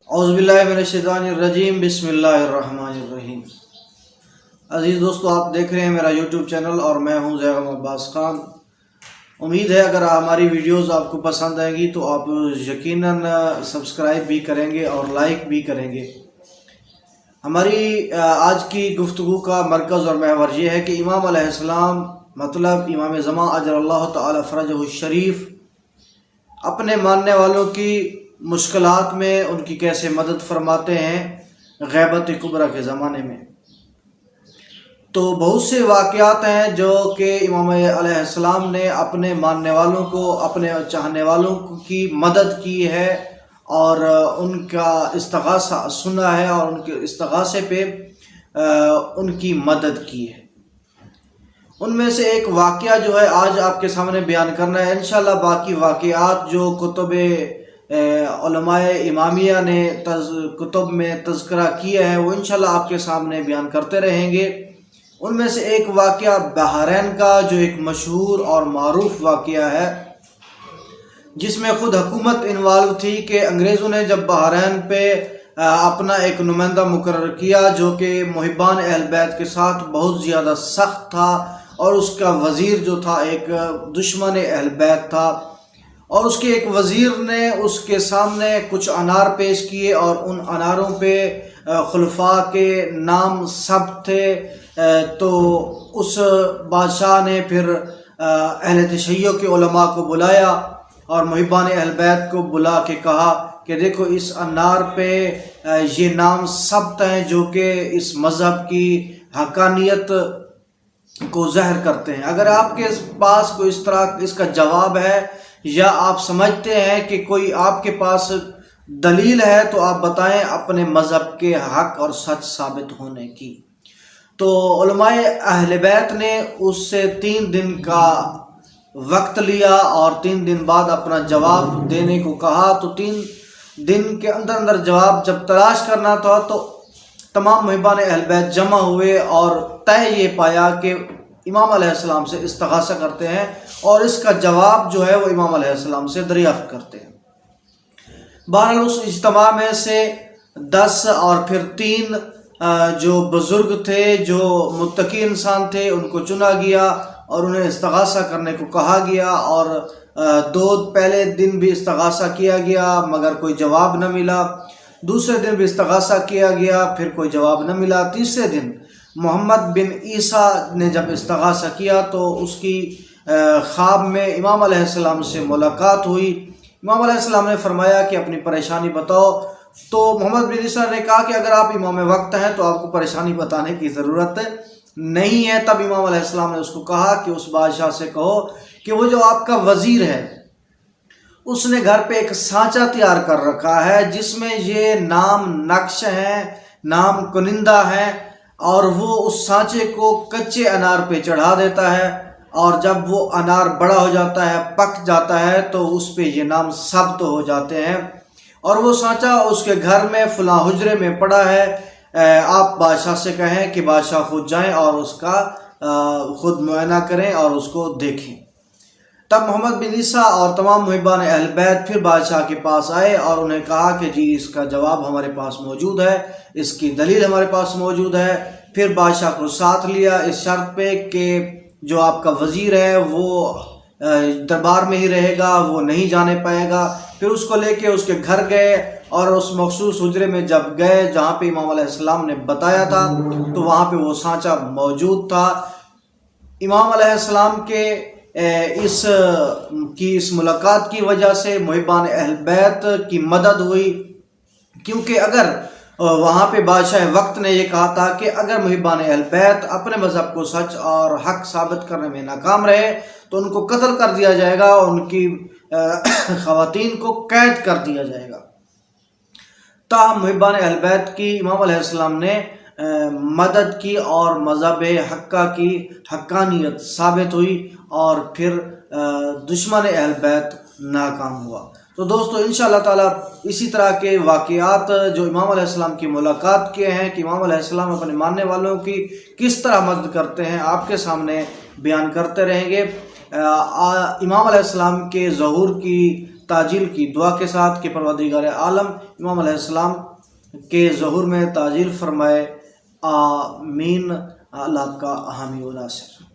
اعوذ باللہ من الشیطان الرجیم، بسم اللہ الرحمن الرحیم۔ عزیز دوستو، آپ دیکھ رہے ہیں میرا یوٹیوب چینل اور میں ہوں زیغم عباس خان۔ امید ہے اگر ہماری ویڈیوز آپ کو پسند آئیں گی تو آپ یقیناً سبسکرائب بھی کریں گے اور لائک بھی کریں گے۔ ہماری آج کی گفتگو کا مرکز اور محور یہ ہے کہ امام علیہ السلام مطلب امام زمان اجل اللہ تعالی فرجہ الشریف اپنے ماننے والوں کی مشکلات میں ان کی کیسے مدد فرماتے ہیں غیبت کبریٰ کے زمانے میں۔ تو بہت سے واقعات ہیں جو کہ امام علیہ السلام نے اپنے ماننے والوں کو، اپنے چاہنے والوں کی مدد کی ہے اور ان کا استغاثہ سنا ہے اور ان کے استغاثے پہ ان کی مدد کی ہے۔ ان میں سے ایک واقعہ جو ہے آج آپ کے سامنے بیان کرنا ہے۔ انشاءاللہ باقی واقعات جو کتب علماء امامیہ نے کتب میں تذکرہ کیا ہے وہ انشاءاللہ آپ کے سامنے بیان کرتے رہیں گے۔ ان میں سے ایک واقعہ بحرین کا جو ایک مشہور اور معروف واقعہ ہے، جس میں خود حکومت انوالو تھی کہ انگریزوں نے جب بحرین پہ اپنا ایک نمائندہ مقرر کیا جو کہ محبان اہل بیت کے ساتھ بہت زیادہ سخت تھا، اور اس کا وزیر جو تھا ایک دشمن اہل بیت تھا، اور اس کے ایک وزیر نے اس کے سامنے کچھ انار پیش کیے اور ان اناروں پہ خلفاء کے نام سب تھے۔ تو اس بادشاہ نے پھر اہل تشیع کے علماء کو بلایا اور محبان اہل بیت کو بلا کے کہا کہ دیکھو اس انار پہ یہ نام ثبت ہیں جو کہ اس مذہب کی حقانیت کو ظاہر کرتے ہیں۔ اگر آپ کے پاس کوئی اس طرح اس کا جواب ہے یا آپ سمجھتے ہیں کہ کوئی آپ کے پاس دلیل ہے تو آپ بتائیں اپنے مذہب کے حق اور سچ ثابت ہونے کی۔ تو علماء اہل بیت نے اس سے 3 دن کا وقت لیا اور 3 دن بعد اپنا جواب دینے کو کہا۔ تو 3 دن کے اندر جواب جب تلاش کرنا تھا تو تمام محبان اہل بیت جمع ہوئے اور طے یہ پایا کہ امام علیہ السلام سے استغاثہ کرتے ہیں اور اس کا جواب جو ہے وہ امام علیہ السلام سے دریافت کرتے ہیں۔ بہرحال اس اجتماع میں سے 10 اور پھر 3 جو بزرگ تھے، جو متقی انسان تھے، ان کو چنا گیا اور انہیں استغاثہ کرنے کو کہا گیا، اور 2 پہلے دن بھی استغاثہ کیا گیا مگر کوئی جواب نہ ملا، دوسرے دن بھی استغاثہ کیا گیا پھر کوئی جواب نہ ملا، تیسرے دن محمد بن عیسیٰ نے جب استغاثہ کیا تو اس کی خواب میں امام علیہ السلام سے ملاقات ہوئی۔ امام علیہ السلام نے فرمایا کہ اپنی پریشانی بتاؤ۔ تو محمد بن عیسیٰ نے کہا کہ اگر آپ امام وقت ہیں تو آپ کو پریشانی بتانے کی ضرورت نہیں ہے۔ تب امام علیہ السلام نے اس کو کہا کہ اس بادشاہ سے کہو کہ وہ جو آپ کا وزیر ہے اس نے گھر پہ ایک سانچہ تیار کر رکھا ہے جس میں یہ نام نقش ہیں، نام کنندہ ہیں، اور وہ اس سانچے کو کچے انار پہ چڑھا دیتا ہے، اور جب وہ انار بڑا ہو جاتا ہے، پک جاتا ہے، تو اس پہ یہ نام ثبت ہو جاتے ہیں، اور وہ سانچہ اس کے گھر میں فلاں حجرے میں پڑا ہے۔ آپ بادشاہ سے کہیں کہ بادشاہ خود جائیں اور اس کا خود معائنہ کریں اور اس کو دیکھیں۔ تب محمد بن عیسیٰ اور تمام محبان اہل بیت پھر بادشاہ کے پاس آئے اور انہیں کہا کہ جی اس کا جواب ہمارے پاس موجود ہے، اس کی دلیل ہمارے پاس موجود ہے۔ پھر بادشاہ کو ساتھ لیا اس شرط پہ کہ جو آپ کا وزیر ہے وہ دربار میں ہی رہے گا، وہ نہیں جانے پائے گا۔ پھر اس کو لے کے اس کے گھر گئے اور اس مخصوص حجرے میں جب گئے جہاں پہ امام علیہ السلام نے بتایا تھا تو وہاں پہ وہ سانچہ موجود تھا۔ امام علیہ السلام کے اس ملاقات کی وجہ سے محبان اہل بیت کی مدد ہوئی، کیونکہ اگر وہاں پہ بادشاہ وقت نے یہ کہا تھا کہ اگر محبان اہل بیت اپنے مذہب کو سچ اور حق ثابت کرنے میں ناکام رہے تو ان کو قتل کر دیا جائے گا، ان کی خواتین کو قید کر دیا جائے گا۔ تاہم محبان اہل بیت کی امام علیہ السلام نے مدد کی اور مذہب حقہ کی حقانیت ثابت ہوئی اور پھر دشمن اہل بیت ناکام ہوا۔ تو دوستو انشاءاللہ تعالیٰ اسی طرح کے واقعات جو امام علیہ السلام کی ملاقات کے ہیں کہ امام علیہ السلام اپنے ماننے والوں کی کس طرح مدد کرتے ہیں آپ کے سامنے بیان کرتے رہیں گے۔ امام علیہ السلام کے ظہور کی تاجیل کی دعا کے ساتھ کہ پروردگار عالم امام علیہ السلام کے ظہور میں تاجیل فرمائے، آمین۔ اللہ آپ کا حامی و ناصر۔